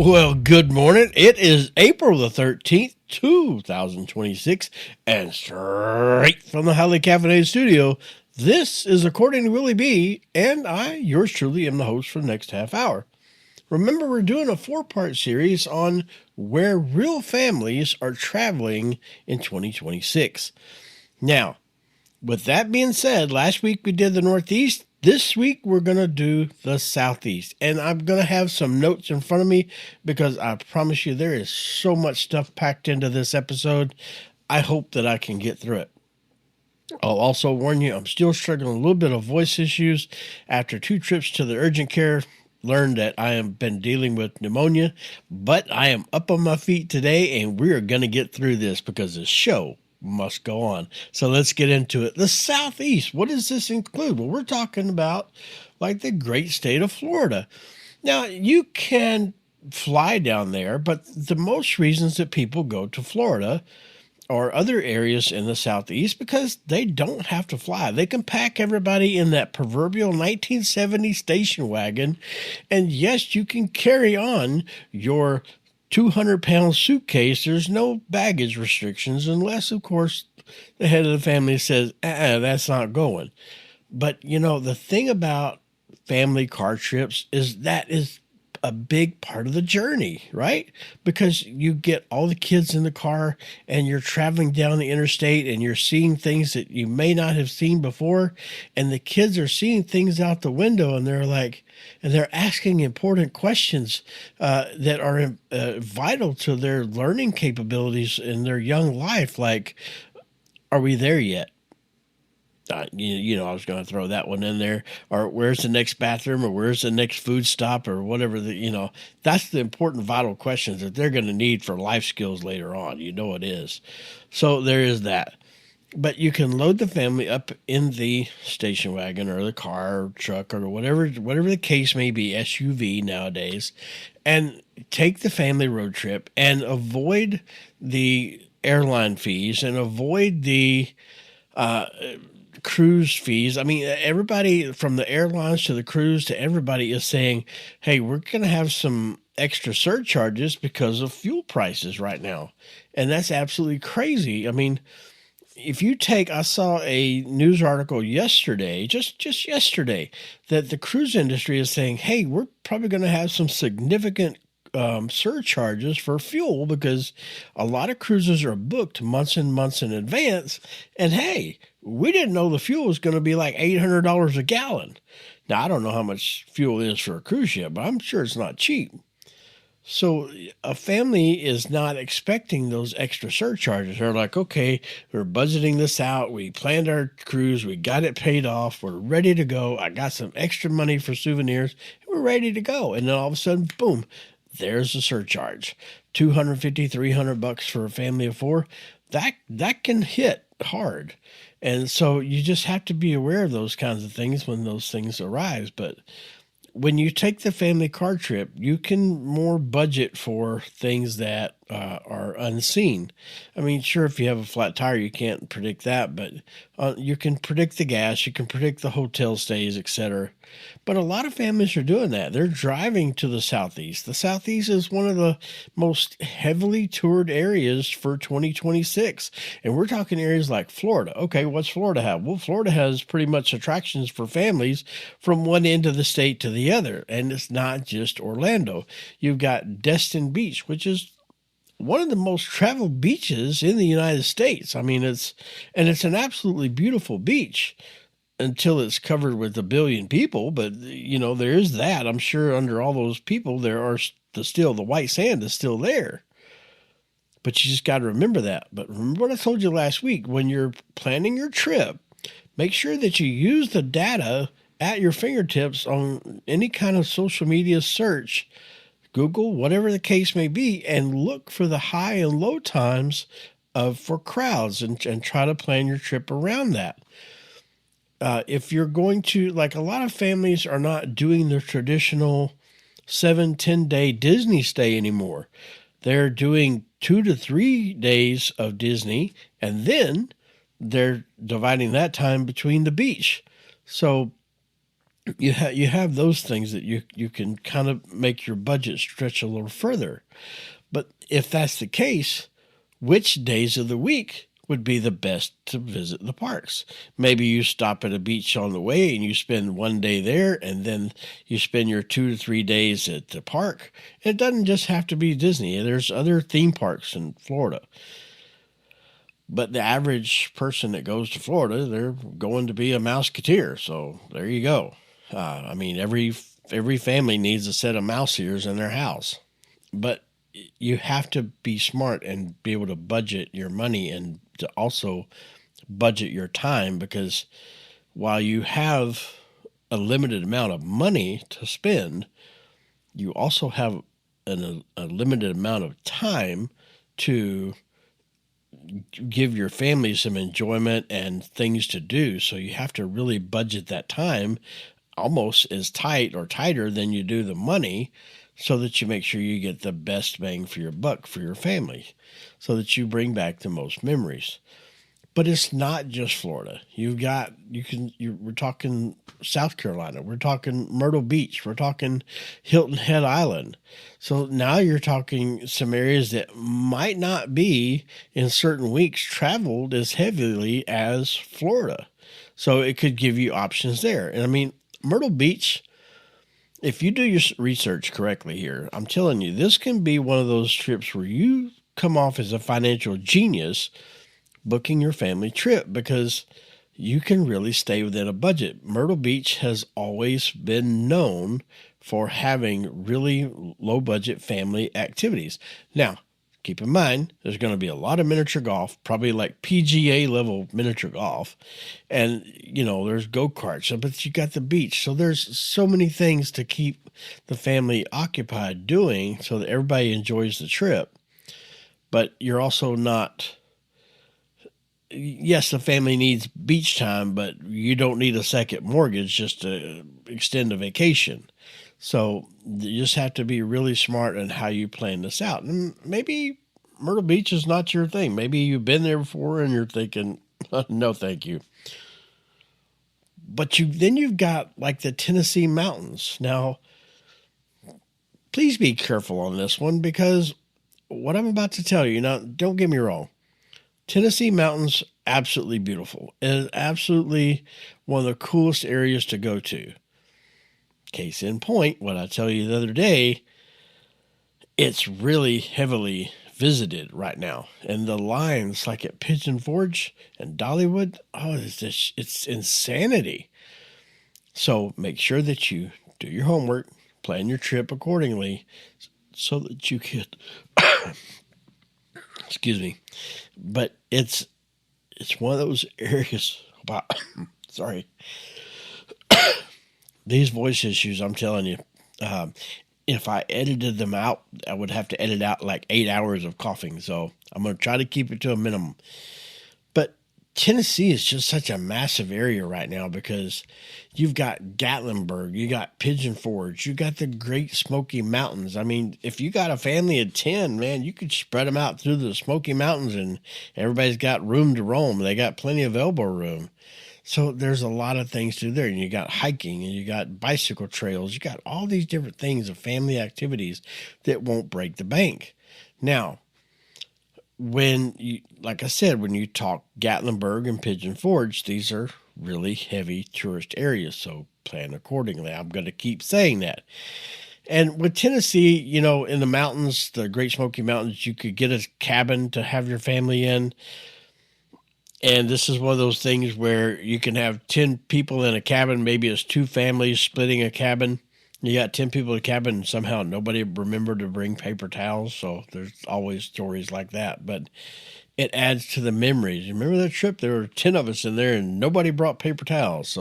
Well, good morning. It is April the 13th, 2026, and straight from the Highly Caffeinated Studio, this is According to Willie B, and I, yours truly, am the host for the next half hour. Remember, we're doing a four-part series on where real families are traveling in 2026. Now, with that being said, last week we did the Northeast. This week we're going to do the Southeast. And I'm going to have some notes in front of me because I promise you there is so much stuff packed into this episode. I hope that I can get through it. I'll also warn you, I'm still struggling a little bit of voice issues. After 2 trips to the urgent care, learned that I have been dealing with pneumonia. But I am up on my feet today and we are going to get through this because the show must go on. So let's get into it. The Southeast, what does this include? Well, we're talking about like the great state of Florida. Now, you can fly down there, but the most reasons that people go to Florida or other areas in the Southeast because they don't have to fly. They can pack everybody in that proverbial 1970 station wagon. And yes, you can carry on your 200-pound suitcase. There's no baggage restrictions unless, of course, the head of the family says, that's not going. But, you know, the thing about family car trips is that is a big part of the journey, right? Because you get all the kids in the car and you're traveling down the interstate and you're seeing things that you may not have seen before. And the kids are seeing things out the window and they're like, and they're asking important questions that are vital to their learning capabilities in their young life. Like, are we there yet? You know, I was going to throw that one in there. Or where's the next bathroom, or where's the next food stop, or whatever. That's the important, vital questions that they're going to need for life skills later on. You know it is. So there is that. But you can load the family up in the station wagon or the car or truck or whatever the case may be, SUV nowadays, and take the family road trip and avoid the airline fees and avoid the cruise fees. I mean, everybody from the airlines to the cruise to everybody is saying, hey, we're going to have some extra surcharges because of fuel prices right now. And that's absolutely crazy. I mean, if you take, I saw a news article yesterday, just yesterday, that the cruise industry is saying, hey, we're probably going to have some significant surcharges for fuel because a lot of cruises are booked months and months in advance. And hey, we didn't know the fuel was going to be like $800 a gallon. Now, I don't know how much fuel is for a cruise ship, but I'm sure it's not cheap. So a family is not expecting those extra surcharges. They're like, okay, we're budgeting this out. We planned our cruise. We got it paid off. We're ready to go. I got some extra money for souvenirs. We're ready to go. And then all of a sudden, boom, there's a surcharge. $250, $300 for a family of 4. That can hit hard. And so you just have to be aware of those kinds of things when those things arise. But when you take the family car trip, you can more budget for things that are unseen. I mean, sure, if you have a flat tire, you can't predict that, but you can predict the gas, you can predict the hotel stays, etc. But a lot of families are doing that. They're driving to the Southeast. The Southeast is one of the most heavily toured areas for 2026. And we're talking areas like Florida. Okay, what's Florida have? Well, Florida has pretty much attractions for families from one end of the state to the other. And it's not just Orlando. You've got Destin Beach, which is one of the most traveled beaches in the United States. I mean, it's an absolutely beautiful beach until it's covered with 1 billion people. But, you know, there is that. I'm sure under all those people, there are still the white sand is still there. But you just got to remember that. But remember what I told you last week. When you're planning your trip, make sure that you use the data at your fingertips on any kind of social media search, Google, whatever the case may be, and look for the high and low times for crowds and try to plan your trip around that. If you're going to, like, a lot of families are not doing the traditional 7-10 day Disney stay anymore. They're doing 2 to 3 days of Disney, and then they're dividing that time between the beach. So you have those things that you can kind of make your budget stretch a little further. But if that's the case, which days of the week would be the best to visit the parks? Maybe you stop at a beach on the way and you spend one day there, and then you spend your 2 to 3 days at the park. It doesn't just have to be Disney. There's other theme parks in Florida. But the average person that goes to Florida, they're going to be a Mouseketeer. So there you go. I mean, every family needs a set of mouse ears in their house. But you have to be smart and be able to budget your money and to also budget your time, because while you have a limited amount of money to spend, you also have a limited amount of time to give your family some enjoyment and things to do. So you have to really budget that time almost as tight or tighter than you do the money, so that you make sure you get the best bang for your buck for your family, so that you bring back the most memories. But it's not just Florida. We're talking South Carolina. We're talking Myrtle Beach. We're talking Hilton Head Island. So now you're talking some areas that might not be in certain weeks traveled as heavily as Florida. So it could give you options there. And I mean, Myrtle Beach, if you do your research correctly here, I'm telling you, this can be one of those trips where you come off as a financial genius booking your family trip, because you can really stay within a budget. Myrtle Beach has always been known for having really low budget family activities. Now, keep in mind, there's going to be a lot of miniature golf, probably like PGA level miniature golf. And, there's go-karts, but you got the beach. So there's so many things to keep the family occupied doing so that everybody enjoys the trip. But you're also not... Yes, the family needs beach time, but you don't need a second mortgage just to extend a vacation. So you just have to be really smart in how you plan this out. And maybe Myrtle Beach is not your thing. Maybe you've been there before and you're thinking, no, thank you. But you've got like the Tennessee mountains. Now, please be careful on this one, because what I'm about to tell you, now, don't get me wrong. Tennessee mountains, absolutely beautiful. It is absolutely one of the coolest areas to go to. Case in point, what I tell you the other day, it's really heavily visited right now. And the lines, like at Pigeon Forge and Dollywood, it's insanity. So make sure that you do your homework, plan your trip accordingly, so that you could... excuse me, but it's one of those areas about, sorry, these voice issues, I'm telling you, if I edited them out, I would have to edit out like 8 hours of coughing. So I'm going to try to keep it to a minimum. But Tennessee is just such a massive area right now, because you've got Gatlinburg, you got Pigeon Forge, you got the Great Smoky Mountains. I mean, if you got a family of 10, man, you could spread them out through the Smoky Mountains and everybody's got room to roam. They got plenty of elbow room. So there's a lot of things to do there. And you got hiking and you got bicycle trails. You got all these different things of family activities that won't break the bank. Now, like I said, when you talk Gatlinburg and Pigeon Forge, these are really heavy tourist areas, so plan accordingly. I'm going to keep saying that. And with Tennessee, in the mountains, the Great Smoky Mountains, you could get a cabin to have your family in. And this is one of those things where you can have 10 people in a cabin. Maybe it's 2 families splitting a cabin. You got 10 people in a cabin, and somehow nobody remembered to bring paper towels. So there's always stories like that. But it adds to the memories. You remember that trip? There were 10 of us in there, and nobody brought paper towels.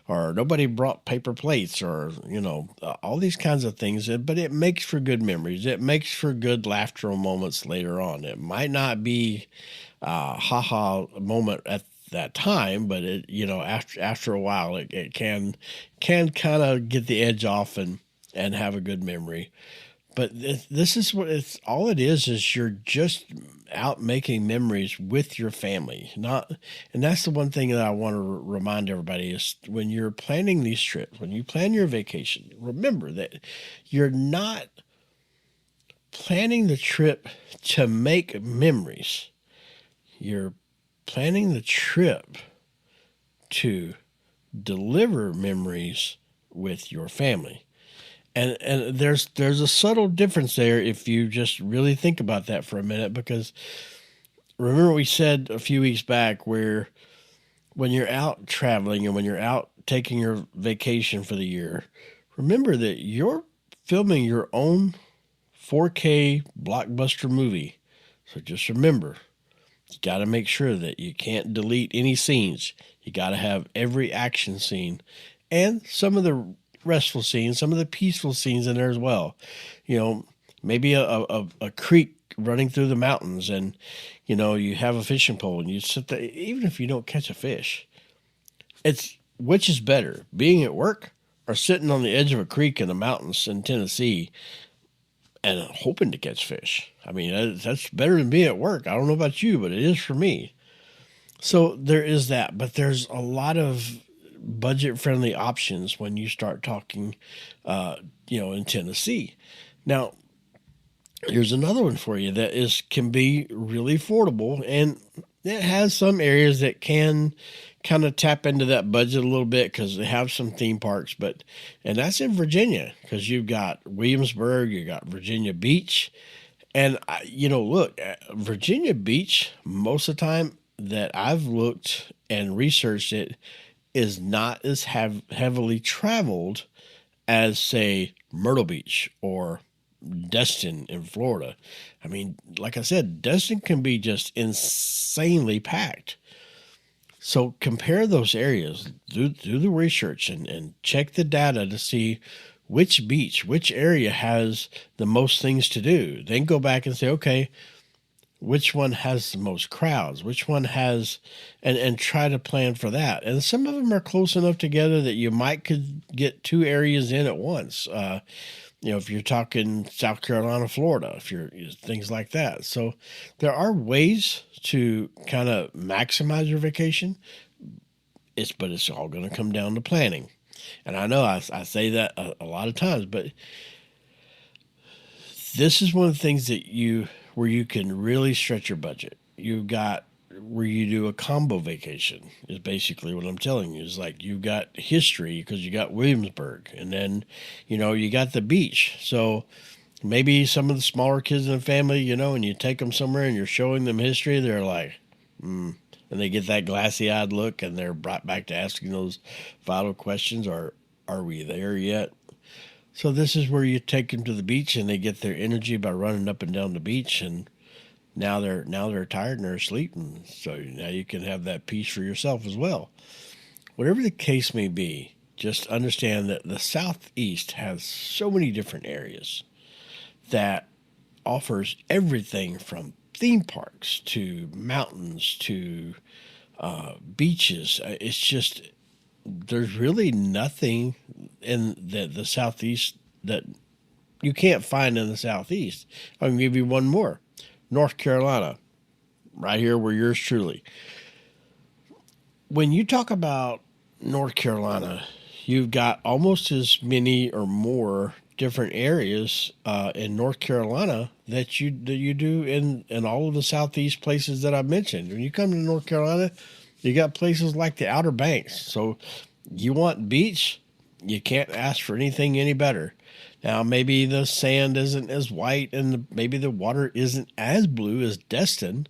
Or nobody brought paper plates, or, all these kinds of things. But it makes for good memories. It makes for good laughter moments later on. It might not be a ha-ha moment at that time, but after a while, it can kind of get the edge off and have a good memory. But this is what it's all it is you're just out making memories with your family. Not, and that's the one thing that I want to remind everybody is when you're planning these trips, when you plan your vacation, remember that you're not planning the trip to make memories. You're planning the trip to deliver memories with your family. And there's a subtle difference there if you just really think about that for a minute, because remember we said a few weeks back where when you're out traveling and when you're out taking your vacation for the year, remember that you're filming your own 4K blockbuster movie. So just remember, you got to make sure that you can't delete any scenes. You got to have every action scene and some of the restful scenes, some of the peaceful scenes in there as well. You know, maybe a creek running through the mountains, and you have a fishing pole and you sit there. Even if you don't catch a fish, it's which is better, being at work or sitting on the edge of a creek in the mountains in Tennessee and hoping to catch fish. I mean, that's better than being at work. I don't know about you, but it is for me. So there is that, but there's a lot of budget-friendly options when you start talking, in Tennessee. Now, here's another one for you that can be really affordable, and it has some areas that can kind of tap into that budget a little bit because they have some theme parks. And that's in Virginia, because you've got Williamsburg, you got Virginia Beach, and look, Virginia Beach, most of the time that I've looked and researched it, is not as heavily traveled as, say, Myrtle Beach or Destin in Florida. I mean, like I said, Destin can be just insanely packed. So compare those areas, do the research and check the data to see which beach, which area has the most things to do. Then go back and say, okay, which one has the most crowds, which one has, and try to plan for that. And some of them are close enough together that you could get two areas in at once. If you're talking South Carolina, Florida, if you're things like that. So there are ways to kind of maximize your vacation. But it's all going to come down to planning. And I know I say that a lot of times, but this is one of the things where you can really stretch your budget. You've got where you do a combo vacation is basically what I'm telling you. Is like you've got history because you got Williamsburg, and then you got the beach. So maybe some of the smaller kids in the family, and you take them somewhere and you're showing them history, they're like, and they get that glassy-eyed look, and they're brought back to asking those vital questions: Are we there yet? So this is where you take them to the beach, and they get their energy by running up and down the beach, and now they're tired and they're asleep, and so now you can have that peace for yourself as well. Whatever the case may be, just understand that the Southeast has so many different areas that offers everything from theme parks to mountains to beaches. It's just there's really nothing in the Southeast that you can't find in the Southeast. I can give you one more. North Carolina, right here where yours truly. When you talk about North Carolina, you've got almost as many or more different areas in North Carolina that you do in all of the Southeast places that I mentioned. When you come to North Carolina, you got places like the Outer Banks. So you want beach, you can't ask for anything any better. Now, maybe the sand isn't as white and maybe the water isn't as blue as Destin,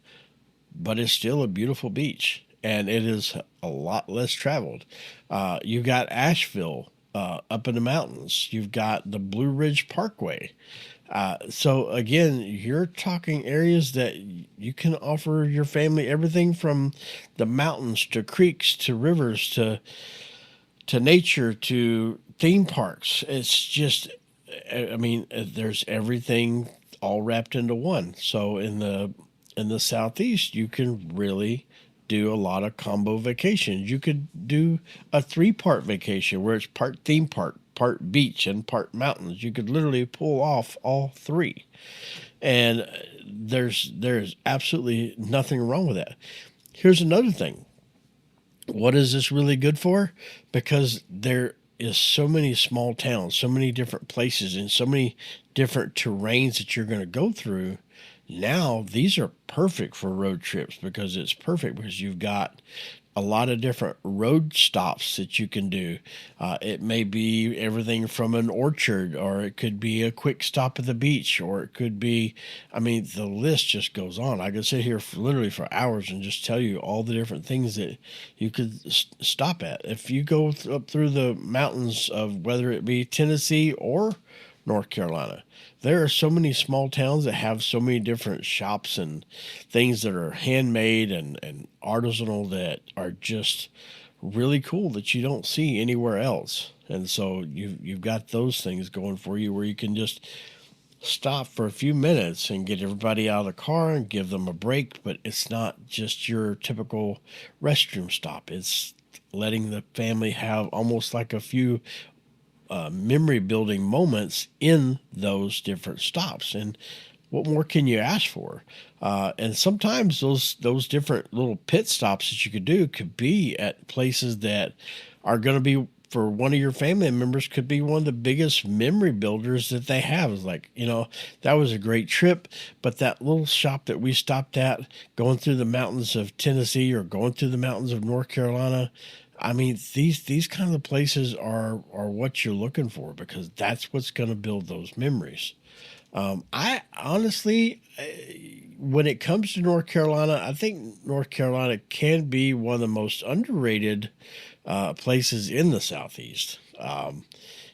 but it's still a beautiful beach, and it is a lot less traveled. You've got Asheville up in the mountains. You've got the Blue Ridge Parkway. So again, you're talking areas that you can offer your family everything from the mountains to creeks to rivers to nature to theme parks. It's just, I mean, there's everything all wrapped into one. So in the Southeast, you can really do a lot of combo vacations. You could do a 3-part vacation where it's part theme park, part beach and part mountains. You could literally pull off all three. And there's absolutely nothing wrong with that. Here's another thing. What is this really good for? Because there is so many small towns, so many different places, and so many different terrains that you're going to go through. Now, these are perfect for road trips because it's perfect because you've got a lot of different road stops that you can do. It may be everything from an orchard, or it could be a quick stop at the beach, or it could be, I mean, the list just goes on. I could sit here literally for hours and just tell you all the different things that you could stop at. If you go up through the mountains of whether it be Tennessee or North Carolina, there are so many small towns that have so many different shops and things that are handmade and artisanal that are just really cool that you don't see anywhere else. And so you've got those things going for you where you can just stop for a few minutes and get everybody out of the car and give them a break. But it's not just your typical restroom stop. It's letting the family have almost like a few memory building moments in those different stops. And what more can you ask for? And sometimes those different little pit stops that you could do could be at places that are going to be, for one of your family members, could be one of the biggest memory builders that they have. It's like, that was a great trip, but that little shop that we stopped at going through the mountains of Tennessee or going through the mountains of North Carolina, I mean, these kind of places are what you're looking for because that's what's going to build those memories. I honestly, when it comes to North Carolina, I think North Carolina can be one of the most underrated places in the Southeast.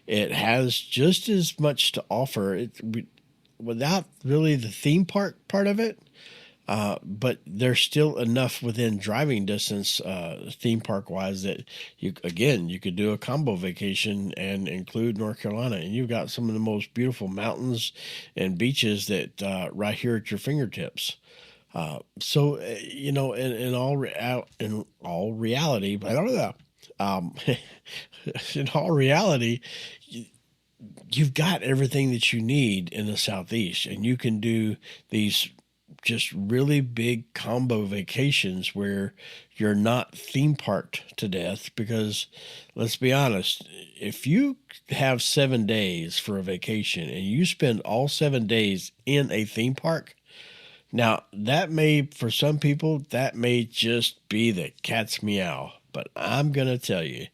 It has just as much to offer without really the theme park part of it. But there's still enough within driving distance, theme park wise, that you could do a combo vacation and include North Carolina, and you've got some of the most beautiful mountains and beaches that right here at your fingertips. So in all reality, but I don't know. In all reality, you've got everything that you need in the Southeast, and you can do these just really big combo vacations where you're not theme parked to death. Because let's be honest, if you have 7 days for a vacation and you spend all 7 days in a theme park, now that may, for some people, that may just be the cat's meow. But I'm going to tell you,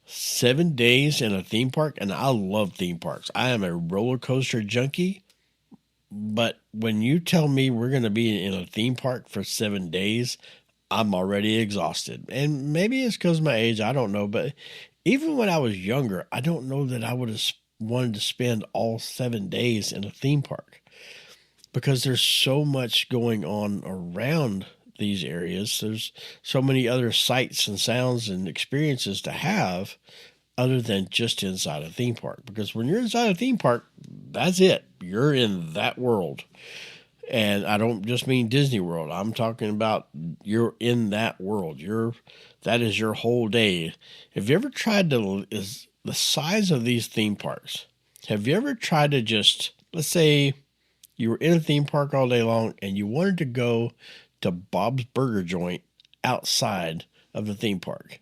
7 days in a theme park, and I love theme parks. I am a roller coaster junkie. But when you tell me we're going to be in a theme park for 7 days, I'm already exhausted. And maybe it's because of my age, I don't know. But even when I was younger, I don't know that I would have wanted to spend all 7 days in a theme park because there's so much going on around these areas. There's so many other sights and sounds and experiences to have other than just inside a theme park. Because when you're inside a theme park, that's it. You're in that world. And I don't just mean Disney World. I'm talking about you're in that world. That is your whole day. Have you ever tried to, is the size of these theme parks, have you ever tried to just, let's say you were in a theme park all day long and you wanted to go to Bob's Burger Joint outside of the theme park?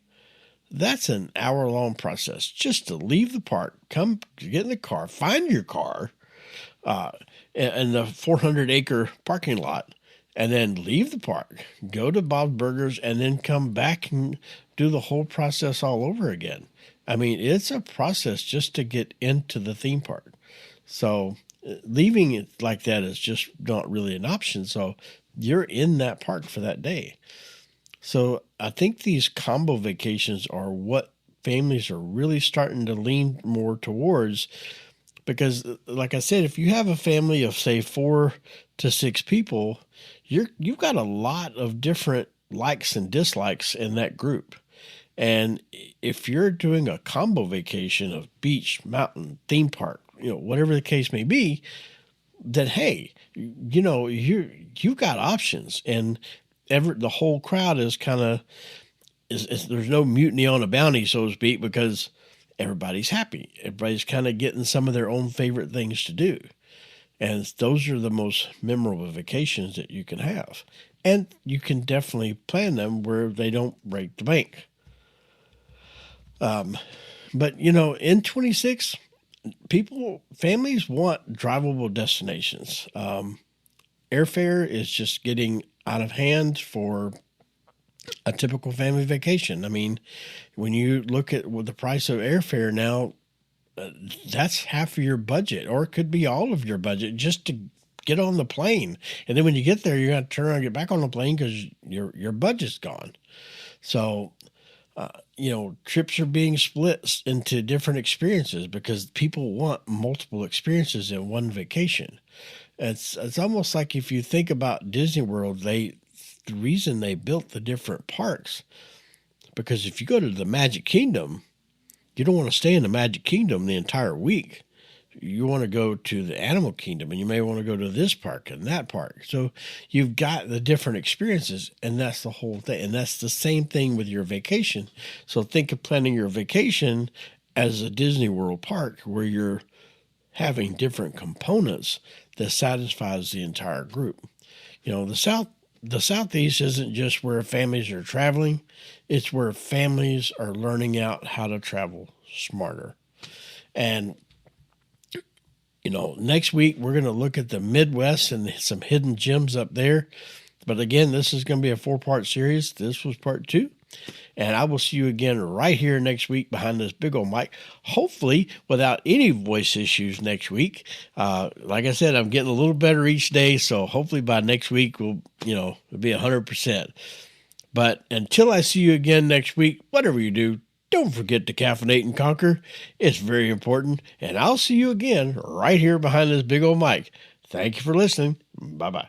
That's an hour-long process just to leave the park, come get in the car, find your car in the 400-acre parking lot, and then leave the park, go to Bob's Burgers, and then come back and do the whole process all over again. I mean, it's a process just to get into the theme park. So leaving it like that is just not really an option. So you're in that park for that day. So I think these combo vacations are what families are really starting to lean more towards because, like I said, if you have a family of, say, 4 to 6 people, you've got a lot of different likes and dislikes in that group. And if you're doing a combo vacation of beach, mountain, theme park, whatever the case may be, then, hey, you've got options. And the whole crowd is kind of, there's no mutiny on a bounty, so to speak, because everybody's happy. Everybody's kind of getting some of their own favorite things to do. And those are the most memorable vacations that you can have. And you can definitely plan them where they don't break the bank. But, in 26, families want drivable destinations. Airfare is just getting out of hand for a typical family vacation. I mean, when you look at the price of airfare now, that's half of your budget, or it could be all of your budget just to get on the plane. And then when you get there, you got to turn around and get back on the plane because your budget's gone. So, trips are being split into different experiences because people want multiple experiences in one vacation. It's almost like if you think about Disney World, the reason they built the different parks, because if you go to the Magic Kingdom, you don't want to stay in the Magic Kingdom the entire week. You want to go to the Animal Kingdom, and you may want to go to this park and that park. So you've got the different experiences, and that's the whole thing. And that's the same thing with your vacation. So think of planning your vacation as a Disney World park where you're having different components that satisfies the entire group. The Southeast isn't just where families are traveling. It's where families are learning out how to travel smarter. And next week we're going to look at the Midwest and some hidden gems up there. But again, this is going to be a 4-part series. This was part 2. And I will see you again right here next week behind this big old mic, hopefully without any voice issues next week. Like I said, I'm getting a little better each day. So hopefully by next week, it'll be 100%. But until I see you again next week, whatever you do, don't forget to caffeinate and conquer. It's very important. And I'll see you again right here behind this big old mic. Thank you for listening. Bye-bye.